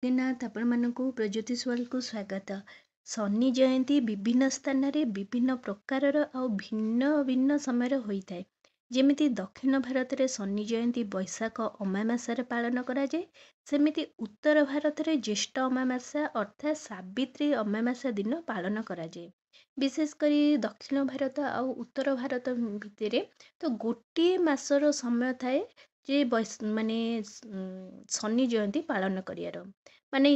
ଗୋପୀନାଥ ଆପଣମାନଙ୍କୁ ପ୍ରଜ୍ୟୋତିଷ ୱାର୍ଲ୍ଡକୁ ସ୍ୱାଗତ। ଶନି ଜୟନ୍ତୀ ବିଭିନ୍ନ ସ୍ଥାନରେ ବିଭିନ୍ନ ପ୍ରକାରର ଆଉ ଭିନ୍ନ ଭିନ୍ନ ସମୟରେ ହୋଇଥାଏ। ଯେମିତି ଦକ୍ଷିଣ ଭାରତରେ ଶନି ଜୟନ୍ତୀ ବୈଶାଖ ଅମାବାସ୍ୟାରେ ପାଳନ କରାଯାଏ, ସେମିତି ଉତ୍ତର ଭାରତରେ ଜ୍ୟେଷ୍ଠ ଅମାବାସ୍ୟା ଅର୍ଥାତ୍ ସାବିତ୍ରୀ ଅମାବାସ୍ୟା ଦିନ ପାଳନ କରାଯାଏ। ବିଶେଷ କରି ଦକ୍ଷିଣ ଭାରତ ଆଉ ଉତ୍ତର ଭାରତ ଭିତରେ ତ ଗୋଟିଏ ମାସର ସମୟ ଥାଏ ଯେ ଶନି ଜୟନ୍ତୀ ପାଳନ କରିବାର। ମାନେ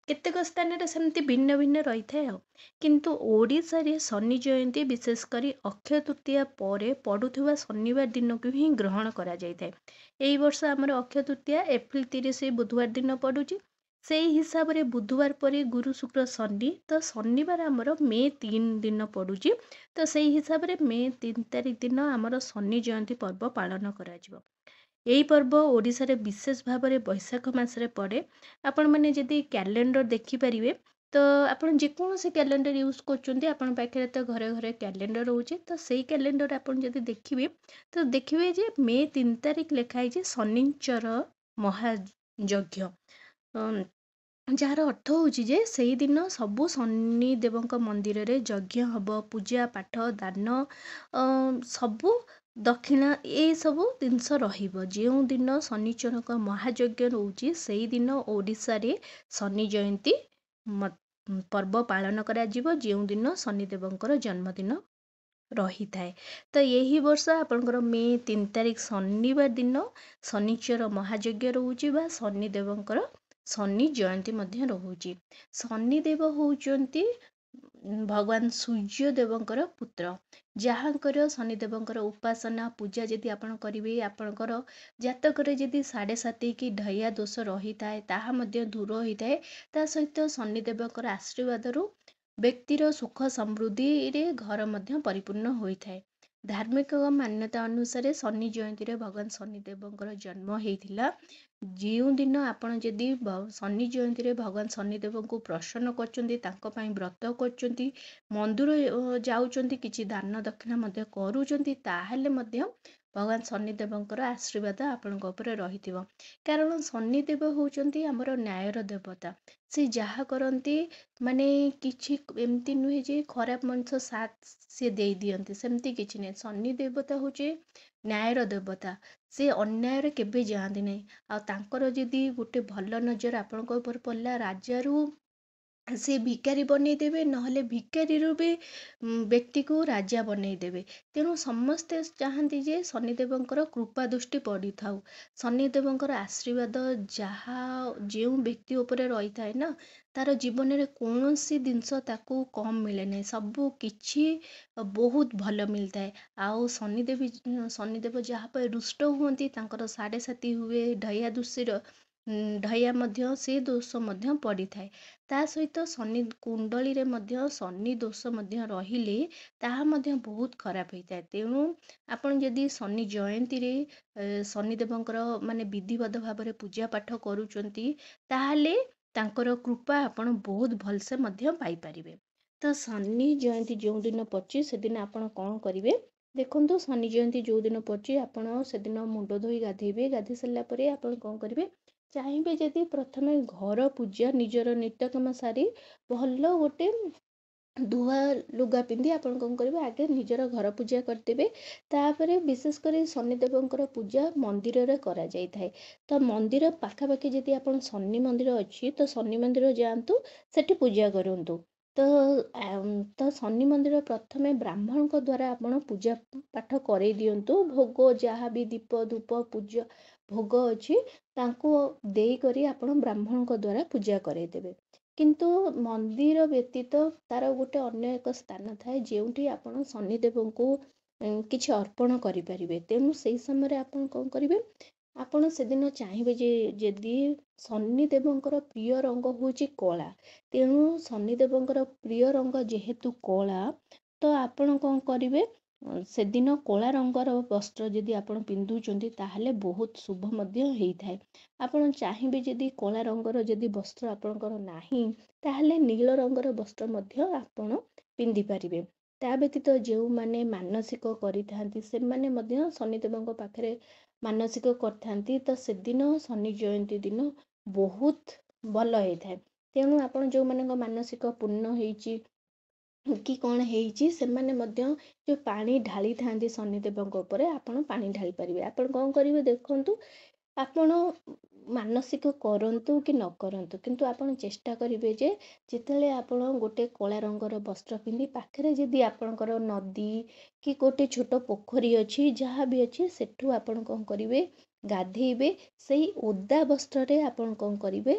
କେତେକ ସ୍ଥାନରେ ସେମିତି ଭିନ୍ନ ଭିନ୍ନ ରହିଥାଏ ଆଉ। କିନ୍ତୁ ଓଡ଼ିଶାରେ ଶନି ଜୟନ୍ତୀ ବିଶେଷ କରି ଅକ୍ଷୟ ତୃତୀୟା ପରେ ପଡ଼ୁଥିବା ଶନିବାର ଦିନକୁ ହିଁ ଗ୍ରହଣ କରାଯାଇଥାଏ। ଏଇ ବର୍ଷ ଆମର ଅକ୍ଷୟ ତୃତୀୟା ଏପ୍ରିଲ 30 ବୁଧବାର ଦିନ ପଡ଼ୁଛି। ସେଇ ହିସାବରେ ବୁଧବାର ପରେ ଗୁରୁ ଶୁକ୍ର ଶନି, ତ ଶନିବାର ଆମର ମେ 3 ଦିନ ପଡ଼ୁଛି। ତ ସେଇ ହିସାବରେ ମେ 3 ତାରିଖ ଦିନ ଆମର ଶନି ଜୟନ୍ତୀ ପର୍ବ ପାଳନ କରାଯିବ। ଏହି ପର୍ବ ଓଡ଼ିଶାରେ ବିଶେଷ ଭାବରେ ବୈଶାଖ ମାସରେ ପଡ଼େ। ଆପଣମାନେ ଯଦି କ୍ୟାଲେଣ୍ଡର ଦେଖିପାରିବେ, ତ ଆପଣ ଯେକୌଣସି କ୍ୟାଲେଣ୍ଡର ୟୁଜ୍ କରୁଛନ୍ତି, ଆପଣଙ୍କ ପାଖରେ ତ ଘରେ ଘରେ କ୍ୟାଲେଣ୍ଡର ରହୁଛି। ତ ସେଇ କ୍ୟାଲେଣ୍ଡର ଆପଣ ଯଦି ଦେଖିବେ, ତ ଦେଖିବେ ଯେ ମେ 3 ତାରିଖ ଲେଖା ହେଇଛି ଶନିଞ୍ଚର ମହାଯଜ୍ଞ। ଯାହାର ଅର୍ଥ ହେଉଛି ଯେ ସେଇଦିନ ସବୁ ଶନି ଦେବଙ୍କ ମନ୍ଦିରରେ ଯଜ୍ଞ ହେବ, ପୂଜା ପାଠ ଦାନ ସବୁ ଦକ୍ଷିଣା ଏସବୁ ଜିନିଷ ରହିବ। ଯେଉଁ ଦିନ ଶନିଚରଙ୍କ ମହାଯଜ୍ଞ ରହୁଛି ସେଇଦିନ ଓଡ଼ିଶାରେ ଶନି ଜୟନ୍ତୀ ପର୍ବ ପାଳନ କରାଯିବ, ଯେଉଁଦିନ ଶନିଦେବଙ୍କର ଜନ୍ମଦିନ ରହିଥାଏ। ତ ଏହି ବର୍ଷ ଆପଣଙ୍କର ମେ 3 ତାରିଖ ଶନିବାର ଦିନ ଶନିଚର ମହାଯଜ୍ଞ ରହୁଛି ବା ଶନିଦେବଙ୍କର ଶନି ଜୟନ୍ତୀ ମଧ୍ୟ ରହୁଛି। ଶନିଦେବ ହେଉଛନ୍ତି ଭଗବାନ ସୂର୍ଯ୍ୟ ଦେବଙ୍କର ପୁତ୍ର, ଯାହାଙ୍କର ଶନିଦେବଙ୍କର ଉପାସନା ପୂଜା ଯଦି ଆପଣ କରିବେ, ଆପଣଙ୍କର ଜାତକରେ ଯଦି 7.5 କି ଢୟା ଦୋଷ ରହିଥାଏ ତାହା ମଧ୍ୟ ଦୂର ହୋଇଥାଏ। ତା ସହିତ ଶନିଦେବଙ୍କର ଆଶୀର୍ବାଦରୁ ବ୍ୟକ୍ତିର ସୁଖ ସମୃଦ୍ଧିରେ ଘର ମଧ୍ୟ ପରିପୂର୍ଣ୍ଣ ହୋଇଥାଏ। ଧାର୍ମିକ ମାନ୍ୟତା ଅନୁସାରେ ଶନି ଜୟନ୍ତୀରେ ଭଗବାନ ଶନିଦେବଙ୍କର ଜନ୍ମ ହେଇଥିଲା। ଯେଉଁଦିନ ଆପଣ ଯଦି ଶନି ଜୟନ୍ତୀରେ ଭଗବାନ ଶନିଦେବଙ୍କୁ ପ୍ରସନ୍ନ କରୁଛନ୍ତି, ତାଙ୍କ ପାଇଁ ବ୍ରତ କରୁଛନ୍ତି, ମନ୍ଦିର ଯାଉଛନ୍ତି, କିଛି ଦାନ ଦକ୍ଷିଣା ମଧ୍ୟ କରୁଛନ୍ତି, ତାହେଲେ ମଧ୍ୟ ଭଗବାନ ଶନିଦେବଙ୍କର ଆଶୀର୍ବାଦ ଆପଣଙ୍କ ଉପରେ ରହିଥିବ। କାରଣ ଶନିଦେବ ହେଉଛନ୍ତି ଆମର ନ୍ୟାୟର ଦେବତା। ସେ ଯାହା କରନ୍ତି ମାନେ କିଛି ଏମିତି ନୁହେଁ ଯେ ଖରାପ ମଣିଷ ସାଥ ସିଏ ଦେଇଦିଅନ୍ତି, ସେମିତି କିଛି ନାହିଁ। ଶନି ଦେବତା ହେଉଛି ନ୍ୟାୟର ଦେବତା। ସେ ଅନ୍ୟାୟରେ କେବେ ଯାଆନ୍ତି ନାହିଁ। ଆଉ ତାଙ୍କର ଯଦି ଗୋଟେ ଭଲ ନଜର ଆପଣଙ୍କ ଉପରେ ପଡ଼ିଲା, ରାଜାରୁ ସେ ଭିକାରୀ ବନେଇଦେବେ, ନହେଲେ ଭିକାରୀରୁ ବି ବ୍ୟକ୍ତିକୁ ରାଜା ବନେଇଦେବେ। ତେଣୁ ସମସ୍ତେ ଚାହାନ୍ତି ଯେ ଶନିଦେବଙ୍କର କୃପା ଦୃଷ୍ଟି ପଡ଼ିଥାଉ। ଶନିଦେବଙ୍କର ଆଶୀର୍ବାଦ ଯାହା ଯେଉଁ ବ୍ୟକ୍ତି ଉପରେ ରହିଥାଏ ନା, ତାର ଜୀବନରେ କୌଣସି ଜିନିଷ ତାକୁ କମ୍ ମିଳେ ନାହିଁ, ସବୁ କିଛି ବହୁତ ଭଲ ମିଳିଥାଏ। ଆଉ ଶନିଦେବ ଯାହା ପାଇଁ ରୁଷ୍ଟ ହୁଅନ୍ତି, ତାଙ୍କର 7.5 ହୁଏ, ଢୟା ମଧ୍ୟ ସେ ଦୋଷ ମଧ୍ୟ ପଡ଼ିଥାଏ। ତା ସହିତ ଶନି କୁଣ୍ଡଳୀରେ ମଧ୍ୟ ଶନି ଦୋଷ ମଧ୍ୟ ରହିଲେ ତାହା ମଧ୍ୟ ବହୁତ ଖରାପ ହେଇଥାଏ। ତେଣୁ ଆପଣ ଯଦି ଶନି ଜୟନ୍ତୀରେ ଶନିଦେବଙ୍କର ବିଧିବଦ୍ଧ ଭାବରେ ପୂଜା ପାଠ କରୁଛନ୍ତି, ତାହେଲେ ତାଙ୍କର କୃପା ଆପଣ ବହୁତ ଭଲସେ ମଧ୍ୟ ପାଇପାରିବେ। ତ ଶନି ଜୟନ୍ତୀ ଯେଉଁଦିନ ପଡ଼ୁଛି ସେଦିନ ଆପଣ କ'ଣ କରିବେ ଦେଖନ୍ତୁ। ଶନି ଜୟନ୍ତୀ ଯେଉଁଦିନ ପଡ଼ୁଛି ଆପଣ ସେଦିନ ମୁଣ୍ଡ ଧୋଇ ଗାଧେଇବେ। ଗାଧେଇ ସାରିଲା ପରେ ଆପଣ କ'ଣ କରିବେ, ଚାହିଁବେ ଯଦି ପ୍ରଥମେ ଘର ପୂଜା ନିଜର ନିତ୍ୟକର୍ମ ସାରି ଭଲ ଗୋଟେ ଧୁଆ ଲୁଗା ପିନ୍ଧି ଆପଣ କ'ଣ କରିବେ, ଆଗେ ନିଜର ଘର ପୂଜା କରିଦେବେ। ତାପରେ ବିଶେଷ କରି ଶନିଦେବଙ୍କର ପୂଜା ମନ୍ଦିରରେ କରାଯାଇଥାଏ। ତ ମନ୍ଦିର ପାଖାପାଖି ଯଦି ଆପଣ ଶନି ମନ୍ଦିର ଅଛି, ତ ଶନି ମନ୍ଦିର ଯାଆନ୍ତୁ, ସେଠି ପୂଜା କରନ୍ତୁ। ତ ଶନି ମନ୍ଦିର ପ୍ରଥମେ ବ୍ରାହ୍ମଣଙ୍କ ଦ୍ୱାରା ଆପଣ ପୂଜା ପାଠ କରେଇ ଦିଅନ୍ତୁ। ଭୋଗ ଯାହା ବି ଦୀପ ଧୂପ ପୂଜା ଭୋଗ ଅଛି ତାଙ୍କୁ ଦେଇକରି ଆପଣ ବ୍ରାହ୍ମଣଙ୍କ ଦ୍ୱାରା ପୂଜା କରେଇଦେବେ। କିନ୍ତୁ ମନ୍ଦିର ବ୍ୟତୀତ ତାର ଗୋଟେ ଅନ୍ୟ ଏକ ସ୍ଥାନ ଥାଏ ଯେଉଁଠି ଆପଣ ଶନିଦେବଙ୍କୁ କିଛି ଅର୍ପଣ କରିପାରିବେ। ତେଣୁ ସେଇ ସମୟରେ ଆପଣ କ'ଣ କରିବେ, ଆପଣ ସେଦିନ ଚାହିଁବେ ଯେ ଯଦି ଶନିଦେବଙ୍କର ପ୍ରିୟ ରଙ୍ଗ ହେଉଛି କଳା, ତେଣୁ ଶନିଦେବଙ୍କର ପ୍ରିୟ ରଙ୍ଗ ଯେହେତୁ କଳା, ତ ଆପଣ କ'ଣ କରିବେ, ସେଦିନ କଳା ରଙ୍ଗର ବସ୍ତ୍ର ଯଦି ଆପଣ ପିନ୍ଧୁଛନ୍ତି ତାହେଲେ ବହୁତ ଶୁଭ ମଧ୍ୟ ହେଇଥାଏ। ଆପଣ ଚାହିଁବେ ଯଦି କଳା ରଙ୍ଗର ଯଦି ବସ୍ତ୍ର ଆପଣଙ୍କର ନାହିଁ, ତାହେଲେ ନୀଳ ରଙ୍ଗର ବସ୍ତ୍ର ମଧ୍ୟ ଆପଣ ପିନ୍ଧିପାରିବେ। ତା ବ୍ୟତୀତ ଯେଉଁମାନେ ମାନସିକ କରିଥାନ୍ତି ସେମାନେ ମଧ୍ୟ ଶନିଦେବଙ୍କ ପାଖରେ ମାନସିକ କରିଥାନ୍ତି। ତ ସେଦିନ ଶନି ଜୟନ୍ତୀ ଦିନ ବହୁତ ଭଲ ହେଇଥାଏ। ତେଣୁ ଆପଣ ଯେଉଁମାନଙ୍କ ମାନସିକ ପୂର୍ଣ୍ଣ ହେଇଛି କି କ'ଣ ହେଇଛି ସେମାନେ ମଧ୍ୟ ଯେଉଁ ପାଣି ଢାଳିଥାନ୍ତି ଶନିଦେବଙ୍କ ଉପରେ ଆପଣ ପାଣି ଢାଳି ପାରିବେ। ଆପଣ କ'ଣ କରିବେ ଦେଖନ୍ତୁ, ଆପଣ ମାନସିକ କରନ୍ତୁ କି ନ କରନ୍ତୁ, କିନ୍ତୁ ଆପଣ ଚେଷ୍ଟା କରିବେ ଯେ ଯେତେବେଳେ ଆପଣ ଗୋଟେ କଳା ରଙ୍ଗର ବସ୍ତ୍ର ପିନ୍ଧି ପାଖରେ ଯଦି ଆପଣଙ୍କର ନଦୀ କି ଗୋଟେ ଛୋଟ ପୋଖରୀ ଅଛି, ଯାହା ବି ଅଛି, ସେଠୁ ଆପଣ କ'ଣ କରିବେ ଗାଧେଇବେ। ସେଇ ଓଦା ବସ୍ତ୍ରରେ ଆପଣ କ'ଣ କରିବେ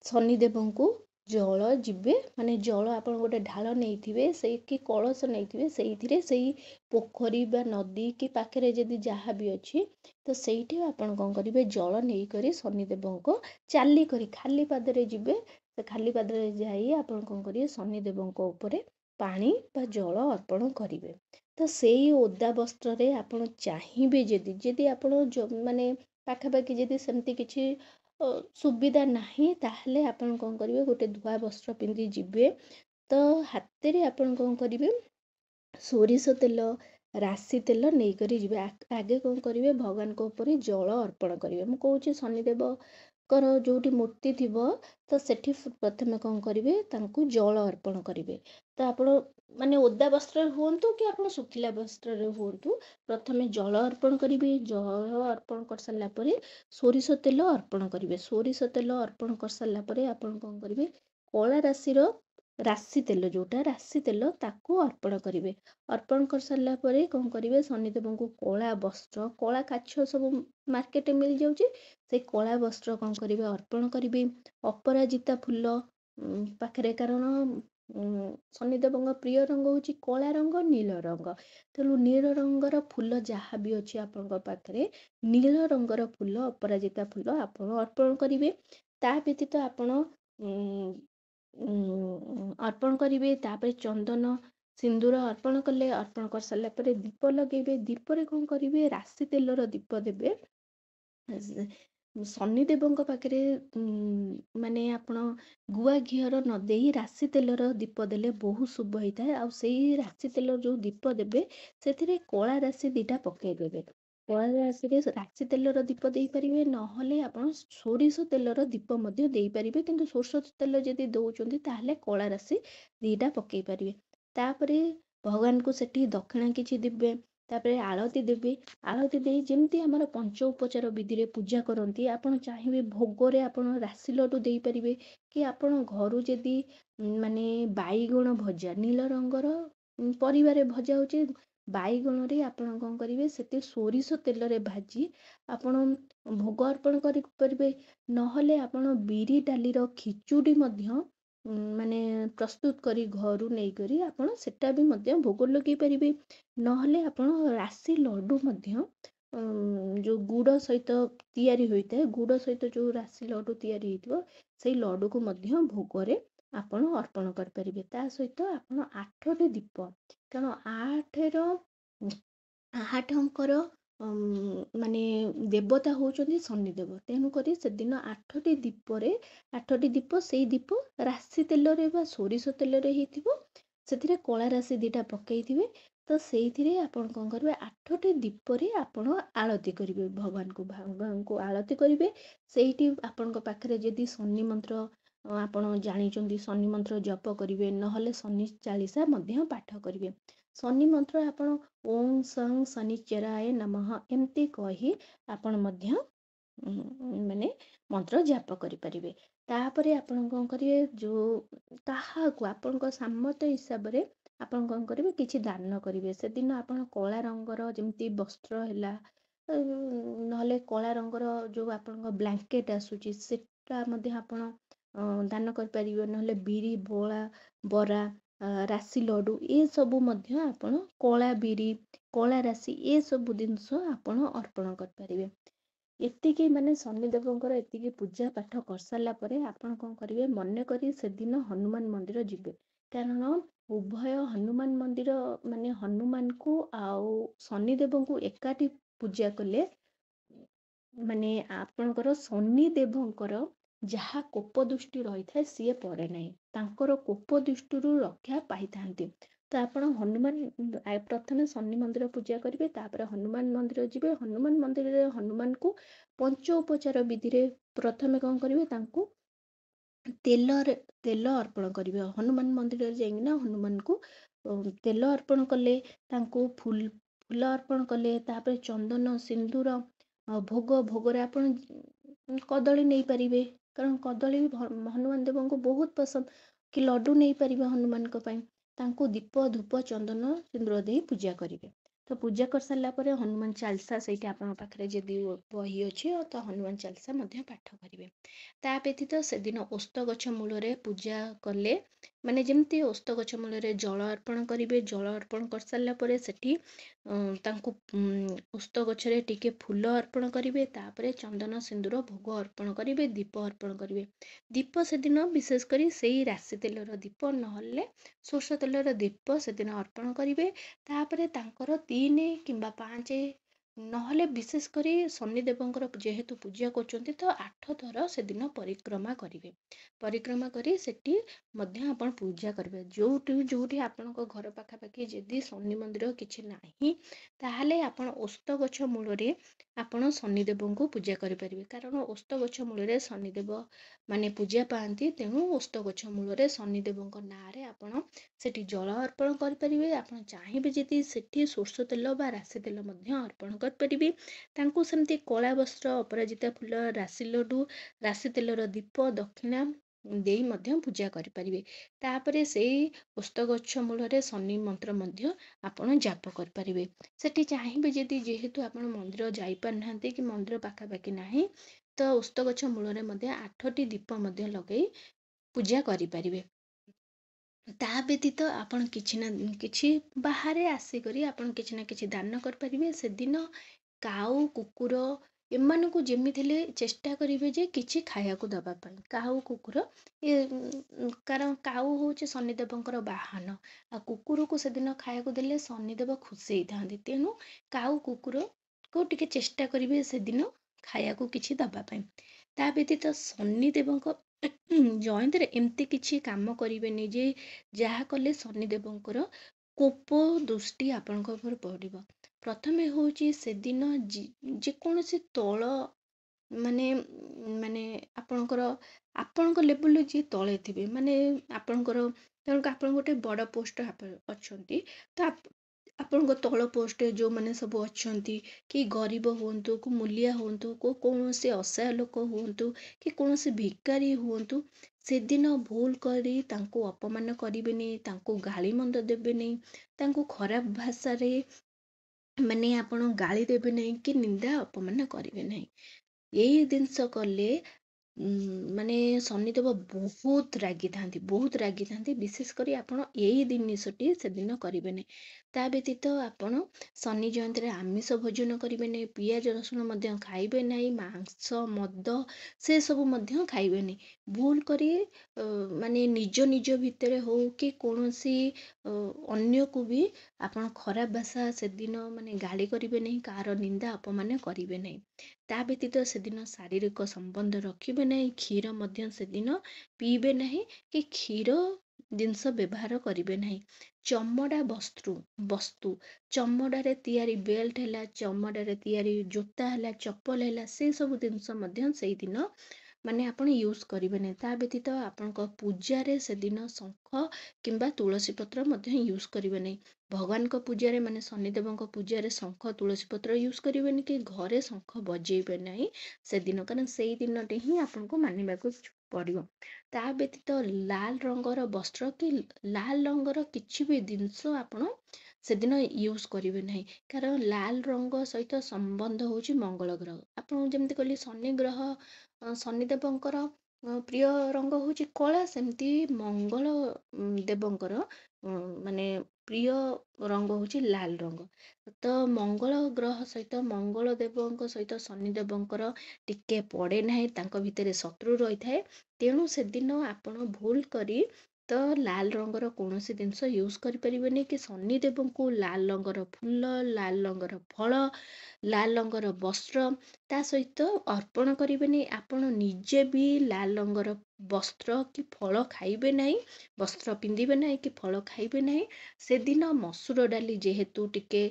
ଶନିଦେବଙ୍କୁ ଜଳ ଯିବେ, ମାନେ ଜଳ ଆପଣ ଗୋଟେ ଢାଳ ନେଇଥିବେ ସେଇ କି କଳସ ନେଇଥିବେ, ସେଇଥିରେ ସେଇ ପୋଖରୀ ବା ନଦୀ କି ପାଖରେ ଯଦି ଯାହା ବି ଅଛି ତ ସେଇଠି ଆପଣ କ'ଣ କରିବେ ଜଳ ନେଇକରି ଶନିଦେବଙ୍କ ଚାଲିକରି ଖାଲି ପାଦରେ ଯିବେ। ସେ ଖାଲି ପାଦରେ ଯାଇ ଆପଣ କ'ଣ କରିବେ ଶନିଦେବଙ୍କ ଉପରେ ପାଣି ବା ଜଳ ଅର୍ପଣ କରିବେ। ତ ସେଇ ଓଦା ବସ୍ତ୍ରରେ ଆପଣ ଚାହିଁବେ ଯଦି ଯଦି ଆପଣ ମାନେ ପାଖାପାଖି ଯଦି ସେମିତି କିଛି ସୁବିଧା ନାହିଁ, ତାହେଲେ ଆପଣ କ'ଣ କରିବେ ଗୋଟେ ଧୁଆ ବସ୍ତ୍ର ପିନ୍ଧି ଯିବେ। ତ ହାତରେ ଆପଣ କ'ଣ କରିବେ ସୋରିଷ ତେଲ, ରାଶି ତେଲ ନେଇକରି ଯିବେ। ଆଗେ କ'ଣ କରିବେ ଭଗବାନଙ୍କ ଉପରେ ଜଳ ଅର୍ପଣ କରିବେ। ମୁଁ କହୁଛି ଶନିଦେବଙ୍କର ଯେଉଁଠି ମୂର୍ତ୍ତି ଥିବ ତ ସେଠି ପ୍ରଥମେ କ'ଣ କରିବେ ତାଙ୍କୁ ଜଳ ଅର୍ପଣ କରିବେ। ତ ଆପଣ ମାନେ ଓଦା ବସ୍ତ୍ରରେ ହୁଅନ୍ତୁ କି ଆପଣ ଶୁଖିଲା ବସ୍ତ୍ରରେ ହୁଅନ୍ତୁ, ପ୍ରଥମେ ଜଳ ଅର୍ପଣ କରିବେ। ଜଳ ଅର୍ପଣ କରିସାରିଲା ପରେ ସୋରିଷ ତେଲ ଅର୍ପଣ କରିବେ। ସୋରିଷ ତେଲ ଅର୍ପଣ କରିସାରିଲା ପରେ ଆପଣ କ'ଣ କରିବେ କଳା ରାଶି ତେଲ, ଯେଉଁଟା ରାଶି ତେଲ ତାକୁ ଅର୍ପଣ କରିବେ। ଅର୍ପଣ କରିସାରିଲା ପରେ କ'ଣ କରିବେ ଶନିଦେବଙ୍କୁ କଳା ବସ୍ତ୍ର, କଳା କାଛ ସବୁ ମାର୍କେଟରେ ମିଳିଯାଉଛି, ସେଇ କଳା ବସ୍ତ୍ର କ'ଣ କରିବେ ଅର୍ପଣ କରିବେ। ଅପରାଜିତା ଫୁଲ ପାଖରେ, କାରଣ ଶନିଦେବଙ୍କ ପ୍ରିୟ ରଙ୍ଗ ହେଉଛି କଳା ରଙ୍ଗ, ନୀଳ ରଙ୍ଗ। ତେଣୁ ନୀଳ ରଙ୍ଗର ଫୁଲ ଯାହା ବି ଅଛି ଆପଣଙ୍କ ପାଖରେ, ନୀଳ ରଙ୍ଗର ଫୁଲ, ଅପରାଜିତା ଫୁଲ ଆପଣ ଅର୍ପଣ କରିବେ। ତା ବ୍ୟତୀତ ଆପଣ ଅର୍ପଣ କରିବେ। ତାପରେ ଚନ୍ଦନ ସିନ୍ଦୁର ଅର୍ପଣ କଲେ, ଅର୍ପଣ କରିସାରିଲା ପରେ ଦୀପ ଲଗେଇବେ। ଦୀପରେ କ'ଣ କରିବେ ରାଶି ତେଲର ଦୀପ ଦେବେ। ଶନିଦେବଙ୍କ ପାଖରେ ମାନେ ଆପଣ ଗୁଆ ଘିଅର ନ ଦେଇ ରାଶି ତେଲର ଦୀପ ଦେଲେ ବହୁତ ଶୁଭ ହେଇଥାଏ। ଆଉ ସେଇ ରାଶି ତେଲ ଯେଉଁ ଦୀପ ଦେବେ ସେଥିରେ କଳା ରାଶି 2ଟା ପକେଇଦେବେ। କଳା ରାଶିରେ ରାଶି ତେଲର ଦୀପ ଦେଇପାରିବେ, ନହେଲେ ଆପଣ ସୋରିଷ ତେଲର ଦୀପ ମଧ୍ୟ ଦେଇପାରିବେ। କିନ୍ତୁ ସୋରିଷ ତେଲ ଯଦି ଦେଉଛନ୍ତି ତାହେଲେ କଳା ରାଶି 2ଟା ପକେଇ ପାରିବେ। ତାପରେ ଭଗବାନଙ୍କୁ ସେଠି ଦକ୍ଷିଣା କିଛି ଦେବେ। ତାପରେ ଆଳତି ଦେବେ। ଆଳତି ଦେଇ ଯେମିତି ଆମର ପଞ୍ଚ ଉପଚାର ବିଧିରେ ପୂଜା କରନ୍ତି, ଆପଣ ଚାହିଁବେ ଭୋଗରେ ଆପଣ ରାଶି ଲଡ଼ୁ ଦେଇପାରିବେ। କି ଆପଣ ଘରୁ ଯଦି ମାନେ ବାଇଗଣ ଭଜା, ନୀଳ ରଙ୍ଗର ପରିବାରେ ଭଜା ହେଉଛି, ବାଇଗଣରେ ଆପଣ କ'ଣ କରିବେ ସେଠି ସୋରିଷ ତେଲରେ ଭାଜି ଆପଣ ଭୋଗ ଅର୍ପଣ କରିପାରିବେ। ନହେଲେ ଆପଣ ବିରି ଡାଲିର ଖିଚୁଡ଼ି ମଧ୍ୟ ମାନେ ପ୍ରସ୍ତୁତ କରି ଘରୁ ନେଇକରି ଆପଣ ସେଟା ବି ମଧ୍ୟ ଭୋଗ ଲଗେଇ ପାରିବେ। ନହେଲେ ଆପଣ ରାଶି ଲଡ଼ୁ ମଧ୍ୟ ଯେଉଁ ଗୁଡ଼ ସହିତ ତିଆରି ହୋଇଥାଏ, ଗୁଡ଼ ସହିତ ଯେଉଁ ରାଶି ଲଡ଼ୁ ତିଆରି ହେଇଥିବ ସେଇ ଲଡ଼ୁକୁ ମଧ୍ୟ ଭୋଗରେ ଆପଣ ଅର୍ପଣ କରିପାରିବେ। ତା ସହିତ ଆପଣ 8ଟି ଦୀପ, କାରଣ 8ଙ୍କର ମାନେ ଦେବତା ହେଉଛନ୍ତି ଶନିଦେବ। ତେଣୁକରି ସେଦିନ 8ଟି ଦୀପ, ସେଇ ଦୀପ ରାଶି ତେଲରେ ବା ସୋରିଷ ତେଲରେ ହେଇଥିବ, ସେଥିରେ କଳା ରାଶି 2ଟା ପକେଇଥିବେ। ତ ସେଇଥିରେ ଆପଣ କ'ଣ କରିବେ 8ଟି ଦୀପରେ ଆପଣ ଆଳତି କରିବେ। ଭଗବାନଙ୍କୁ ଆଳତି କରିବେ। ସେଇଠି ଆପଣଙ୍କ ପାଖରେ ଯଦି ଶନି ମନ୍ତ୍ର ଆପଣ ଜାଣିଛନ୍ତି, ଶନି ମନ୍ତ୍ର ଜପ କରିବେ, ନହେଲେ ଶନି ଚାଳିଶା ମଧ୍ୟ ପାଠ କରିବେ। ଶନି ମନ୍ତ୍ର ଆପଣ ଓಂ ସଂ ଶନିଶ୍ଚରାୟ ନମଃ ଏମିତି କହି ଆପଣ ମଧ୍ୟ ମାନେ ମନ୍ତ୍ର ଜାପ କରିପାରିବେ। ତାପରେ ଆପଣ କ'ଣ କରିବେ, ଯେଉଁ କାହାକୁ ଆପଣଙ୍କ ସାମର୍ଥ୍ୟ ହିସାବରେ ଆପଣ କ'ଣ କରିବେ କିଛି ଦାନ କରିବେ। ସେଦିନ ଆପଣ କଳା ରଙ୍ଗର ଯେମିତି ବସ୍ତ୍ର ହେଲା, ନହେଲେ କଳା ରଙ୍ଗର ଯେଉଁ ଆପଣଙ୍କ ବ୍ଲାଙ୍କେଟ୍ ଆସୁଛି ସେଟା ମଧ୍ୟ ଆପଣ ଦାନ କରିପାରିବେ। ନହେଲେ ବିରି ବରା, ରାଶି ଲଡ଼ୁ ଏସବୁ ମଧ୍ୟ ଆପଣ କଳା ବିରି, କଳା ରାଶି ଏସବୁ ଜିନିଷ ଆପଣ ଅର୍ପଣ କରିପାରିବେ। ଏତିକି ମାନେ ଶନିଦେବଙ୍କର ଏତିକି ପୂଜା ପାଠ କରିସାରିଲା ପରେ ଆପଣ କ'ଣ କରିବେ, ମନେକରି ସେଦିନ ହନୁମାନ ମନ୍ଦିର ଯିବେ। କାରଣ ଉଭୟ ହନୁମାନ ମନ୍ଦିର ମାନେ ହନୁମାନଙ୍କୁ ଆଉ ଶନିଦେବଙ୍କୁ ଏକାଠି ପୂଜା କଲେ ମାନେ ଆପଣଙ୍କର ଶନିଦେବଙ୍କର ଯାହା କୋପ ଦୃଷ୍ଟି ରହିଥାଏ ସିଏ ପଡ଼େ ନାହିଁ, ତାଙ୍କର କୋପ ଦୃଷ୍ଟିରୁ ରକ୍ଷା ପାଇଥାନ୍ତି। ତ ଆପଣ ପ୍ରଥମେ ଶନି ମନ୍ଦିର ପୂଜା କରିବେ, ତାପରେ ହନୁମାନ ମନ୍ଦିର ଯିବେ। ହନୁମାନ ମନ୍ଦିରରେ ହନୁମାନଙ୍କୁ ପଞ୍ଚ ଉପଚାର ବିଧିରେ ପ୍ରଥମେ କ'ଣ କରିବେ, ତାଙ୍କୁ ତେଲ ଅର୍ପଣ କରିବେ। ହନୁମାନ ମନ୍ଦିରରେ ଯାଇକିନା ହନୁମାନଙ୍କୁ ତେଲ ଅର୍ପଣ କଲେ, ତାଙ୍କୁ ଫୁଲ ଅର୍ପଣ କଲେ, ତାପରେ ଚନ୍ଦନ ସିନ୍ଦୁର ଭୋଗରେ ଆପଣ କଦଳୀ ନେଇପାରିବେ, କାରଣ କଦଳୀ ବି ହନୁମାନ ଦେବଙ୍କୁ ବହୁତ ପସନ୍ଦ, କି ଲଡ଼ୁ ନେଇପାରିବେ ହନୁମାନଙ୍କ ପାଇଁ। ତାଙ୍କୁ ଦୀପ ଧୂପ ଚନ୍ଦନ ସିନ୍ଦୁର ଦେଇ ପୂଜା କରିବେ। ତ ପୂଜା କରିସାରିଲା ପରେ ହନୁମାନ ଚାଳିଶା, ସେଇଠି ଆପଣଙ୍କ ପାଖରେ ଯଦି ବହି ଅଛି ତ ହନୁମାନ ଚାଳିଶା ମଧ୍ୟ ପାଠ କରିବେ। ତା ବ୍ୟତୀତ ସେଦିନ ଓସ୍ତ ଗଛ ମୂଳରେ ପୂଜା କଲେ, ମାନେ ଯେମିତି ଓସ୍ତ ଗଛ ମୂଳରେ ଜଳ ଅର୍ପଣ କରିବେ, ଜଳ ଅର୍ପଣ କରିସାରିଲା ପରେ ସେଠି ତାଙ୍କୁ ଓସ୍ତ ଗଛରେ ଟିକେ ଫୁଲ ଅର୍ପଣ କରିବେ, ତାପରେ ଚନ୍ଦନ ସିନ୍ଦୁର ଭୋଗ ଅର୍ପଣ କରିବେ, ଦୀପ ଅର୍ପଣ କରିବେ। ଦୀପ ସେଦିନ ବିଶେଷ କରି ସେଇ ରାଶି ତେଲର ଦୀପ, ନହେଲେ ସୋରିଷ ତେଲର ଦୀପ ସେଦିନ ଅର୍ପଣ କରିବେ। ତାପରେ ତାଙ୍କର 3 କିମ୍ବା 5, ନହେଲେ ବିଶେଷ କରି ଶନିଦେବଙ୍କର ଯେହେତୁ ପୂଜା କରୁଛନ୍ତି ତ 8 ଥର ସେଦିନ ପରିକ୍ରମା କରିବେ। ପରିକ୍ରମା କରି ସେଠି ମଧ୍ୟ ଆପଣ ପୂଜା କରିବେ। ଯୋଉଠି ଆପଣଙ୍କ ଘର ପାଖାପାଖି ଯଦି ଶନି ମନ୍ଦିର କିଛି ନାହିଁ, ତାହେଲେ ଆପଣ ଓସ୍ତ ଗଛ ମୂଳରେ ଆପଣ ଶନିଦେବଙ୍କୁ ପୂଜା କରିପାରିବେ, କାରଣ ଓସ୍ତ ଗଛ ମୂଳରେ ଶନିଦେବ ମାନେ ପୂଜା ପାଆନ୍ତି। ତେଣୁ ଓସ୍ତ ଗଛ ମୂଳରେ ଶନିଦେବଙ୍କ ନାଁରେ ଆପଣ ସେଠି ଜଳ ଅର୍ପଣ କରିପାରିବେ। ଆପଣ ଚାହିଁବେ ଯଦି ସେଠି ସୋରିଷ ତେଲ ବା ରାଶି ତେଲ ମଧ୍ୟ ଅର୍ପଣ କରିପାରିବେ। ତାଙ୍କୁ ସେମିତି କଳା ବସ୍ତ୍ର, ଅପରାଜିତା ଫୁଲ, ରାଶି ଲଡୁ, ରାଶି ତେଲର ଦୀପ, ଦକ୍ଷିଣା ଦେଇ ମଧ୍ୟ ପୂଜା କରିପାରିବେ। ତାପରେ ସେଇ ଓସ୍ତ ଗଛ ମୂଳରେ ଶନି ମନ୍ତ୍ର ମଧ୍ୟ ଆପଣ ଜାପ କରିପାରିବେ। ସେଠି ଚାହିଁବେ ଯଦି, ଯେହେତୁ ଆପଣ ମନ୍ଦିର ଯାଇପାରୁନାହାନ୍ତି କି ମନ୍ଦିର ପାଖାପାଖି ନାହିଁ, ତ ଓସ୍ତ ଗଛ ମୂଳରେ ମଧ୍ୟ 8ଟି ଦୀପ ମଧ୍ୟ ଲଗେଇ ପୂଜା କରିପାରିବେ। ତା ବ୍ୟତୀତ ଆପଣ କିଛି ନା କିଛି ବାହାରେ ଆସିକରି ଆପଣ କିଛି ନା କିଛି ଦାନ କରିପାରିବେ। ସେଦିନ କାଉ, କୁକୁର ଏମାନଙ୍କୁ ଯେମିତି ହେଲେ ଚେଷ୍ଟା କରିବେ ଯେ କିଛି ଖାଇବାକୁ ଦେବା ପାଇଁ। କାଉ, କୁକୁର କାରଣ କାଉ ହେଉଛି ଶନିଦେବଙ୍କର ବାହନ, ଆଉ କୁକୁରକୁ ସେଦିନ ଖାଇବାକୁ ଦେଲେ ଶନିଦେବ ଖୁସି ହେଇଥାନ୍ତି। ତେଣୁ କାଉ, କୁକୁରକୁ ଟିକେ ଚେଷ୍ଟା କରିବେ ସେଦିନ ଖାଇବାକୁ କିଛି ଦେବା ପାଇଁ। ତା ବ୍ୟତୀତ ଶନିଦେବଙ୍କ ଜୟନ୍ତୀରେ ଏମିତି କିଛି କାମ କରିବେନି ଯେ ଯାହା କଲେ ଶନିଦେବଙ୍କର କୋପ ଦୃଷ୍ଟି ଆପଣଙ୍କ ଉପରେ ପଡ଼ିବ। ପ୍ରଥମେ ହେଉଛି ସେଦିନ ଯେକୌଣସି ତଳ ମାନେ ଆପଣଙ୍କ ଲେବୁଲରେ ଯିଏ ତଳେ ଥିବେ, ମାନେ ଆପଣଙ୍କର ତେଣୁ ଆପଣ ଗୋଟେ ବଡ଼ ପୋଷ୍ଟ ଅଛନ୍ତି, ତ ଆପଣଙ୍କ ତଳ ପୋଷ୍ଟରେ ଯେଉଁମାନେ ସବୁ ଅଛନ୍ତି, କି ଗରିବ ହୁଅନ୍ତୁ, କି ମୂଲିଆ ହୁଅନ୍ତୁ, କୌଣସି ଅସହାୟ ଲୋକ ହୁଅନ୍ତୁ, କି କୌଣସି ଭିକାରୀ ହୁଅନ୍ତୁ, ସେଦିନ ଭୁଲ କରି ତାଙ୍କୁ ଅପମାନ କରିବେନି, ତାଙ୍କୁ ଗାଳି ମନ୍ଦ ଦେବେନି, ତାଙ୍କୁ ଖରାପ ଭାଷାରେ ମାନେ ଆପଣ ଗାଳି ଦେବେ ନାହିଁ, କି ନିନ୍ଦା ଅପମାନ କରିବେ ନାହିଁ। ଏଇ ଜିନିଷ କଲେ ମାନେ ଶନିଦେବ ବହୁତ ରାଗିଥାନ୍ତି। ବିଶେଷ କରି ଆପଣ ଏଇ ଜିନିଷଟି ସେଦିନ କରିବେନି। ତା ବ୍ୟତୀତ ଆପଣ ଶନି ଜୟନ୍ତୀରେ ଆମିଷ ଭୋଜନ କରିବେନି, ପିଆଜ ରସୁଣ ମଧ୍ୟ ଖାଇବେ ନାହିଁ, ମାଂସ, ମଦ ସେସବୁ ମଧ୍ୟ ଖାଇବେନି। ଭୁଲ କରି ମାନେ ନିଜ ଭିତରେ ହଉ କି କୌଣସି ଅନ୍ୟକୁ ବି ଆପଣ ଖରାପ ଭାଷା ସେଦିନ ମାନେ ଗାଳି କରିବେ ନାହିଁ, କାହାର ନିନ୍ଦା ଅପମାନ କରିବେ ନାହିଁ। ତା ବ୍ୟତୀତ ସେଦିନ ଶାରୀରିକ ସମ୍ବନ୍ଧ ରଖିବେ ନାହିଁ, କ୍ଷୀର ମଧ୍ୟ ସେଦିନ ପିଇବେ ନାହିଁ, କି କ୍ଷୀର ଜିନିଷ ବ୍ୟବହାର କରିବେ ନାହିଁ। ଚମଡ଼ା ବସ୍ତୁ, ଚମଡ଼ାରେ ତିଆରି ବେଲ୍ଟ ହେଲା, ଚମଡ଼ାରେ ତିଆରି ଜୋତା ହେଲା, ଚପଲ ହେଲା, ସେ ସବୁ ଜିନିଷ ମଧ୍ୟ ସେଇଦିନ ମାନେ ଆପଣ ୟୁଜ୍ କରିବେ ନାହିଁ। ତା ବ୍ୟତୀତ ଆପଣଙ୍କ ପୂଜାରେ ସେଦିନ ଶଙ୍ଖ କିମ୍ବା ତୁଳସୀ ପତ୍ର ମଧ୍ୟ ୟୁଜ୍ କରିବେ ନାହିଁ। ଭଗବାନଙ୍କ ପୂଜାରେ ମାନେ ଶନିଦେବଙ୍କ ପୂଜାରେ ଶଙ୍ଖ, ତୁଳସୀ ପତ୍ର ୟୁଜ୍ କରିବେନି, କି ଘରେ ଶଙ୍ଖ ବଜେଇବେ ନାହିଁ ସେଦିନ, କାରଣ ସେଇ ଦିନଟି ହିଁ ଆପଣଙ୍କୁ ମାନିବାକୁ ପଡ଼ିବ। ତା ବ୍ୟତୀତ ଲାଲ ରଙ୍ଗର ବସ୍ତ୍ର କି ଲାଲ ରଙ୍ଗର କିଛି ବି ଜିନିଷ ଆପଣ ସେଦିନ ୟୁଜ୍ କରିବେ ନାହିଁ, କାରଣ ଲାଲ ରଙ୍ଗ ସହିତ ସମ୍ବନ୍ଧ ହେଉଛି ମଙ୍ଗଳ ଗ୍ରହ। ଆପଣଙ୍କୁ ଯେମିତି କହିଲି ଶନି ଗ୍ରହ ଶନିଦେବଙ୍କର ପ୍ରିୟ ରଙ୍ଗ ହେଉଛି କଳା, ସେମିତି ମଙ୍ଗଳ ଦେବଙ୍କର ମାନେ ପ୍ରିୟ ରଙ୍ଗ ହେଉଛି ଲାଲ ରଙ୍ଗ। ତ ମଙ୍ଗଳ ଗ୍ରହ ସହିତ, ମଙ୍ଗଳ ଦେବଙ୍କ ସହିତ ଶନିଦେବଙ୍କର ଟିକେ ପଡ଼େ ନାହିଁ, ତାଙ୍କ ଭିତରେ ଶତ୍ରୁ ରହିଥାଏ। ତେଣୁ ସେଦିନ ଆପଣ ଭୁଲ କରି ତ ଲାଲ ରଙ୍ଗର କୌଣସି ଜିନିଷ ୟୁଜ୍ କରିପାରିବେନି, କି ଶନିଦେବଙ୍କୁ ଲାଲ ରଙ୍ଗର ଫୁଲ, ଲାଲ ରଙ୍ଗର ଫଳ, ଲାଲ ରଙ୍ଗର ବସ୍ତ୍ର ତା ସହିତ ଅର୍ପଣ କରିବେନି। ଆପଣ ନିଜେ ବି ଲାଲ ରଙ୍ଗର ବସ୍ତ୍ର କି ଫଳ ଖାଇବେ ନାହିଁ, ବସ୍ତ୍ର ପିନ୍ଧିବେ ନାହିଁ, କି ଫଳ ଖାଇବେ ନାହିଁ। ସେଦିନ ମସୁର ଡାଲି, ଯେହେତୁ ଟିକେ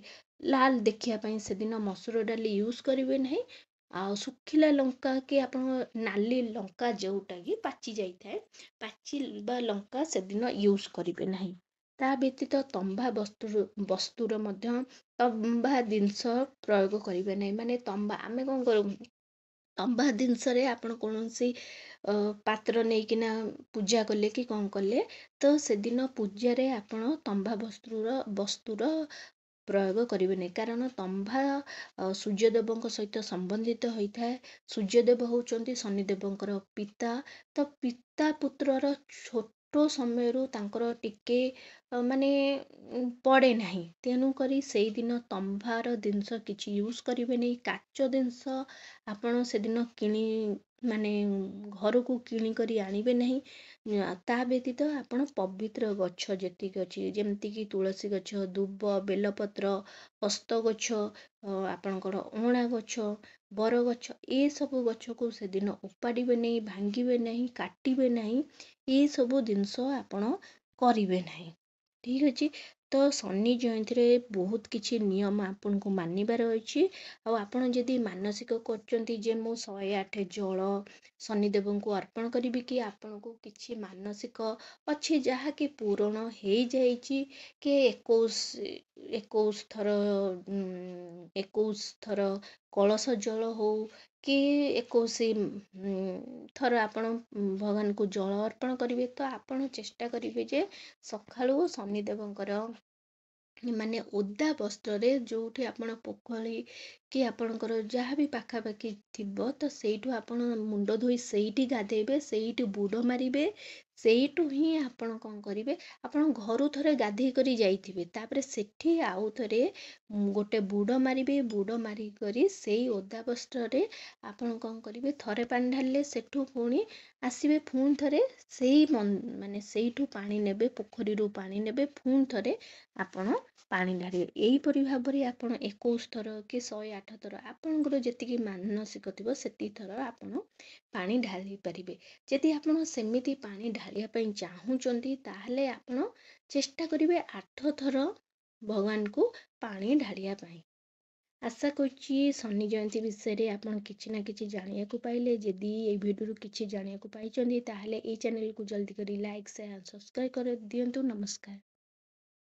ଲାଲ ଦେଖିବା ପାଇଁ, ସେଦିନ ମସୁର ଡାଲି ୟୁଜ୍ କରିବେ ନାହିଁ। ଆଉ ଶୁଖିଲା ଲଙ୍କା କି ଆପଣ ନାଲି ଲଙ୍କା ଯେଉଁଟାକି ପାଚି ଯାଇଥାଏ, ପାଚିବା ଲଙ୍କା ସେଦିନ ୟୁଜ୍ କରିବେ ନାହିଁ। ତା ବ୍ୟତୀତ ବସ୍ତୁର ମଧ୍ୟ ତମ୍ବା ଜିନିଷ ପ୍ରୟୋଗ କରିବେ ନାହିଁ। ମାନେ ତମ୍ବା ଆମେ କ'ଣ କରୁ, ତମ୍ବା ଜିନିଷରେ ଆପଣ କୌଣସି ପାତ୍ର ନେଇକିନା ପୂଜା କଲେ କି କ'ଣ କଲେ, ତ ସେଦିନ ପୂଜାରେ ଆପଣ ତମ୍ବା ବସ୍ତୁର ପ୍ରୟୋଗ କରିବେ ନାହିଁ। କାରଣ ତମ୍ବା ସୂର୍ଯ୍ୟଦେବଙ୍କ ସହିତ ସମ୍ବନ୍ଧିତ ହୋଇଥାଏ। ସୂର୍ଯ୍ୟଦେବ ହେଉଛନ୍ତି ଶନିଦେବଙ୍କର ପିତା। ତ ପିତା ପୁତ୍ରର ଛୋଟ ସମୟରୁ ତାଙ୍କର ଟିକେ ମାନେ ପଡ଼େ ନାହିଁ। ତେଣୁକରି ସେଇଦିନ ତମ୍ବାର ଜିନିଷ କିଛି ୟୁଜ୍ କରିବେନି। କାଚ ଜିନିଷ ଆପଣ ସେଦିନ ମାନେ ଘରକୁ କିଣିକରି ଆଣିବେ ନାହିଁ। ତା ବ୍ୟତୀତ ଆପଣ ପବିତ୍ର ଗଛ ଯେତିକି ଅଛି, ଯେମିତିକି ତୁଳସୀ ଗଛ, ଦୁବ, ବେଲପତ୍ର, ଅସ୍ତଗଛ, ଆପଣଙ୍କର ଅଁଳା ଗଛ, ବରଗଛ, ଏସବୁ ଗଛକୁ ସେଦିନ ଉପାଡ଼ିବେ ନାହିଁ, ଭାଙ୍ଗିବେ ନାହିଁ, କାଟିବେ ନାହିଁ। ଏସବୁ ଜିନିଷ ଆପଣ କରିବେ ନାହିଁ। ଠିକ୍ ଅଛି। ତ ଶନି ଜୟନ୍ତୀରେ ବହୁତ କିଛି ନିୟମ ଆପଣଙ୍କୁ ମାନିବାର ଅଛି। ଆଉ ଆପଣ ଯଦି ମାନସିକ କରୁଛନ୍ତି ଯେ ମୁଁ 108 ଜଳ ଶନିଦେବଙ୍କୁ ଅର୍ପଣ କରିବି, କି ଆପଣଙ୍କୁ କିଛି ମାନସିକ ଅଛି ଯାହାକି ପୂରଣ ହେଇଯାଇଛି, କି 21 ଥର କଳସ ଜଳ ହଉ, କି 21 ଥର ଆପଣ ଭଗବାନଙ୍କୁ ଜଳ ଅର୍ପଣ କରିବେ, ତ ଆପଣ ଚେଷ୍ଟା କରିବେ ଯେ ସକାଳୁ ଶନିଦେବଙ୍କର ମାନେ ଓଦା ବସ୍ତ୍ରରେ ଯେଉଁଠି ଆପଣ ପୋଖରୀ କି ଆପଣଙ୍କର ଯାହା ବି ପାଖାପାଖି ଥିବ, ତ ସେଇଠୁ ଆପଣ ମୁଣ୍ଡ ଧୋଇ ସେଇଠି ଗାଧେଇବେ, ସେଇଠି ବୁଡ଼ ମାରିବେ। ସେଇଠୁ ହିଁ ଆପଣ କ'ଣ କରିବେ, ଆପଣ ଘରୁ ଥରେ ଗାଧେଇ କରି ଯାଇଥିବେ, ତାପରେ ସେଠି ଆଉ ଥରେ ଗୋଟେ ବୁଡ଼ ମାରିବେ। ବୁଡ଼ ମାରିକରି ସେଇ ଓଦା ବସ୍ତ୍ରରେ ଆପଣ କ'ଣ କରିବେ, ଥରେ ପାଣି ଢାଳିଲେ ସେଠୁ ପୁଣି ଆସିବେ, ପୁଣି ଥରେ ମାନେ ସେଇଠୁ ପାଣି ନେବେ, ପୋଖରୀରୁ ପାଣି ନେବେ, ପୁଣି ଥରେ ଆପଣ ପାଣି ଢାଳିବେ। ଏହିପରି ଭାବରେ ଆପଣ 21 ଥର କି 108 ଥର ଆପଣଙ୍କର ଯେତିକି ମାନସିକ ଥିବ ସେତିକି ଥର ଆପଣ ପାଣି ଢାଳି ପାରିବେ। ଯଦି ଆପଣ ସେମିତି ପାଣି ଢାଳିବା ପାଇଁ ଚାହୁଁଛନ୍ତି, ତାହେଲେ ଆପଣ ଚେଷ୍ଟା କରିବେ 8 ଥର ଭଗବାନଙ୍କୁ ପାଣି ଢାଳିବା ପାଇଁ। ଆଶା କରୁଛି ଶନି ଜୟନ୍ତୀ ବିଷୟରେ ଆପଣ କିଛି ନା କିଛି ଜାଣିବାକୁ ପାଇଲେ। ଯଦି ଏଇ ଭିଡ଼ିଓରୁ କିଛି ଜାଣିବାକୁ ପାଇଛନ୍ତି, ତାହେଲେ ଏଇ ଚ୍ୟାନେଲକୁ ଜଲ୍ଦି କରି ଲାଇକ୍, ସେୟାର, ସବସ୍କ୍ରାଇବ୍ କରି ଦିଅନ୍ତୁ। ନମସ୍କାର।